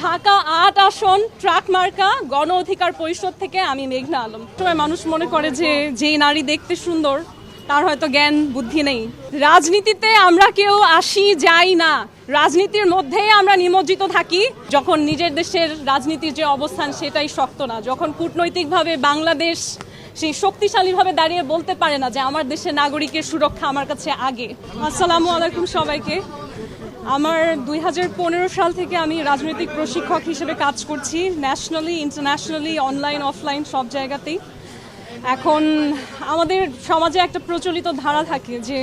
ঢাকা ৮ আসন ট্রাক মার্কা গণ অধিকার পরিষদ থেকে আমি মেঘনা আলম। সময় মানুষ মনে করে যে নারী দেখতে সুন্দর তার হয়তো জ্ঞান বুদ্ধি নেই। রাজনীতিতে আমরা কেউ আসি যাই না, রাজনীতির মধ্যেই আমরা নিমজ্জিত থাকি। যখন নিজের দেশের রাজনীতির যে অবস্থান সেটাই শক্ত না, যখন কূটনৈতিকভাবে বাংলাদেশ সেই শক্তিশালীভাবে দাঁড়িয়ে বলতে পারে না যে আমার দেশের নাগরিকের সুরক্ষা আমার কাছে আগে। আসসালামু আলাইকুম সবাইকে। আমার 2015 সাল থেকে আমি রাজনৈতিক প্রশিক্ষক হিসেবে কাজ করছি, ন্যাশনালি ইন্টারন্যাশনালি অনলাইন অফলাইন সব জায়গাতেই। এখন আমাদের সমাজে একটা প্রচলিত ধারা থাকে যে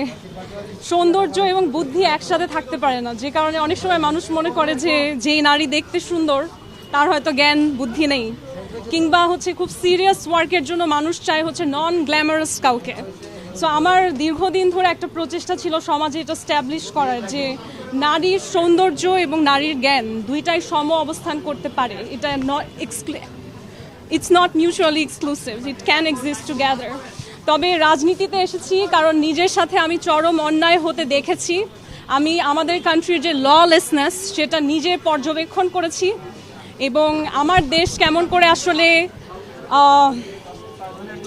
সৌন্দর্য এবং বুদ্ধি একসাথে থাকতে পারে না, যে কারণে অনেক সময় মানুষ মনে করে যেই নারী দেখতে সুন্দর তার হয়তো জ্ঞান বুদ্ধি নেই, কিংবা খুব সিরিয়াস ওয়ার্কের জন্য মানুষ চায় নন গ্ল্যামারাস কাউকে। সো আমার দীর্ঘদিন ধরে একটা প্রচেষ্টা ছিল সমাজে এটা স্ট্যাবলিশ করার যে নারীর সৌন্দর্য এবং নারীর জ্ঞান দুইটাই সম অবস্থান করতে পারে। এটা it's not mutually exclusive, it can exist together. তবে রাজনীতিতে এসেছি কারণ নিজের সাথে আমি চরম অন্যায় হতে দেখেছি। আমি আমাদের কান্ট্রির যে ললেসনেস সেটা নিজে পর্যবেক্ষণ করেছি, এবং আমার দেশ কেমন করে আসলে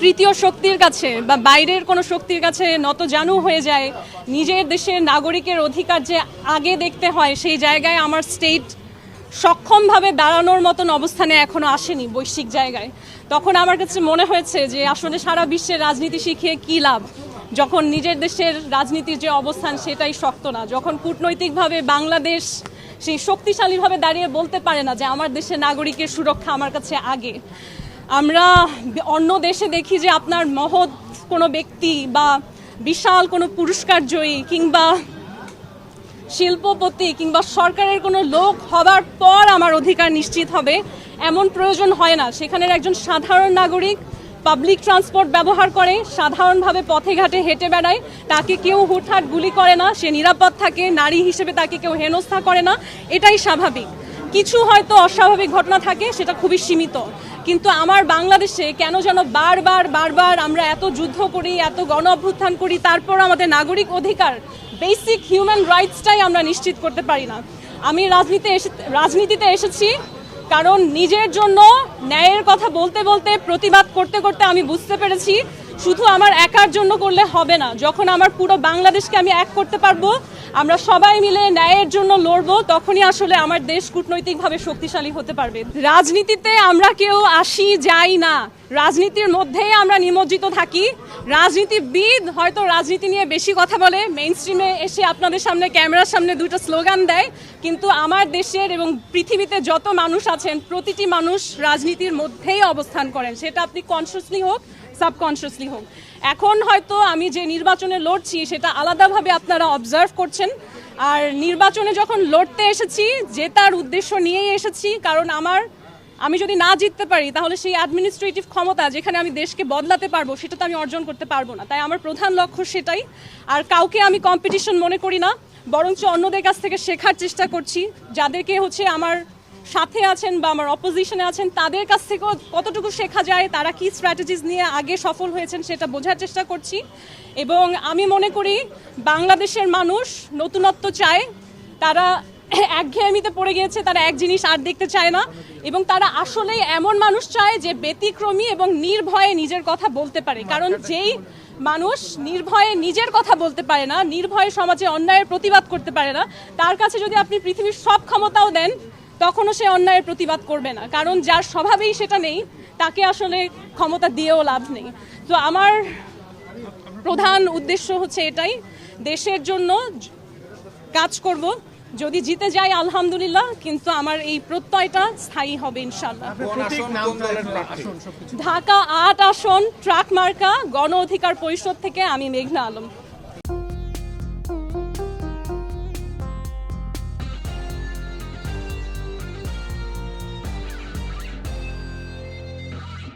তৃতীয় শক্তির কাছে বা বাইরের কোনো শক্তির কাছে নতজানু হয়ে যায়। নিজের দেশের নাগরিকের অধিকার যে আগে দেখতে হয়, সেই জায়গায় আমার স্টেট সক্ষমভাবে দাঁড়ানোর মতন অবস্থানে এখনো আসেনি বৈশ্বিক জায়গায়। তখন আমার কাছে মনে হয়েছে যে আসলে সারা বিশ্বের রাজনীতি শিখিয়ে কী লাভ, যখন নিজের দেশের রাজনীতির যে অবস্থান সেটাই শক্ত না, যখন কূটনৈতিকভাবে বাংলাদেশ সেই শক্তিশালীভাবে দাঁড়িয়ে বলতে পারে না যে আমার দেশের নাগরিকের সুরক্ষা আমার কাছে আগে। আমরা অন্য দেশে দেখি যে আপনার মহৎ কোনো ব্যক্তি বা বিশাল কোনো পুরস্কার জয়ী কিংবা শিল্পপতি কিংবা সরকারের কোনো লোক হবার পর আমার অধিকার নিশ্চিত হবে, এমন প্রয়োজন হয় না। সেখানের একজন সাধারণ নাগরিক পাবলিক ট্রান্সপোর্ট ব্যবহার করে, সাধারণভাবে পথে ঘাটে হেঁটে বেড়ায়, তাকে কেউ হুটহাট গুলি করে না, সে নিরাপদ থাকে, নারী হিসেবে তাকে কেউ হেনস্থা করে না, এটাই স্বাভাবিক। কিছু হয়তো অস্বাভাবিক ঘটনা থাকে, সেটা খুবই সীমিত। কিন্তু আমার বাংলাদেশে কেন যেন বারবার আমরা এত যুদ্ধ করি, এত গণ অভ্যুত্থান করি, তারপর আমাদের নাগরিক অধিকার বেসিক হিউম্যান রাইটসটাই আমরা নিশ্চিত করতে পারি না। আমি রাজনীতিতে এসেছি কারণ নিজের জন্য ন্যায়ের কথা বলতে বলতে, প্রতিবাদ করতে করতে আমি বুঝতে পেরেছি শুধু আমার একার জন্য করলে হবে না। যখন আমার পুরো বাংলাদেশকে আমি এক করতে পারবো, আমরা সবাই মিলে ন্যায়ের জন্য লড়বো, তখনই আসলে আমার দেশ কূটনৈতিকভাবে শক্তিশালী হতে পারবে। রাজনীতিতে আমরা কেউ আসি যাই না, রাজনীতির মধ্যেই আমরা নিমজ্জিত থাকি। রাজনীতিবিদ হয়তো রাজনীতি নিয়ে বেশি কথা বলে, মেইন স্ট্রিমে এসে আপনাদের সামনে ক্যামেরার সামনে দুটো স্লোগান দেয়, কিন্তু আমার দেশের এবং পৃথিবীতে যত মানুষ আছেন প্রতিটি মানুষ রাজনীতির মধ্যেই অবস্থান করেন, সেটা আপনি কনসিয়াসলি হোক সাবকনসিয়াসলি হোক। এখন হয়তো আমি যে নির্বাচনে লড়ছি সেটা আলাদাভাবে আপনারা অবজার্ভ করছেন, আর নির্বাচনে যখন লড়তে এসেছি জেতার উদ্দেশ্য নিয়েই এসেছি। কারণ আমি যদি না জিততে পারি তাহলে সেই অ্যাডমিনিস্ট্রেটিভ ক্ষমতা যেখানে আমি দেশকে বদলাতে পারবো সেটা তো আমি অর্জন করতে পারবো না। তাই আমার প্রধান লক্ষ্য সেটাই। আর কাউকে আমি কম্পিটিশন মনে করি না, বরঞ্চ অন্যদের কাছ থেকে শেখার চেষ্টা করছি। যাদেরকে আমার সাথে আছেন বা আমার অপোজিশনে আছেন তাদের কাছ থেকেও কতটুকু শেখা যায়, তারা কি স্ট্র্যাটেজিস নিয়ে আগে সফল হয়েছেন সেটা বোঝার চেষ্টা করছি। এবং আমি মনে করি বাংলাদেশের মানুষ নতুনত্ব চায়, তারা একঘেয়েমিতে পড়ে গিয়েছে, তারা এক জিনিস আর দেখতে চায় না, এবং তারা আসলেই এমন মানুষ চায় যে ব্যতিক্রমী এবং নির্ভয়ে নিজের কথা বলতে পারে। কারণ যেই মানুষ নির্ভয়ে নিজের কথা বলতে পারে না, নির্ভয়ে সমাজে অন্যায়ের প্রতিবাদ করতে পারে না, তার কাছে যদি আপনি পৃথিবীর সব ক্ষমতাও দেন তখনও সে অন্যায়ের প্রতিবাদ করবে না। কারণ যার স্বভাবেই সেটা নেই তাকে আসলে ক্ষমতা দিয়েও লাভ নেই। তো আমার প্রধান উদ্দেশ্য এটাই, দেশের জন্য কাজ করব। যদি জিতে যাই আলহামদুলিল্লাহ, কিন্তু আমার এই প্রত্যয়টা স্থায়ী হবে ইনশাআল্লাহ। ঢাকা ৮ আসন ট্রাক মার্কা গণ অধিকার পরিষদ থেকে আমি মেঘনা আলম।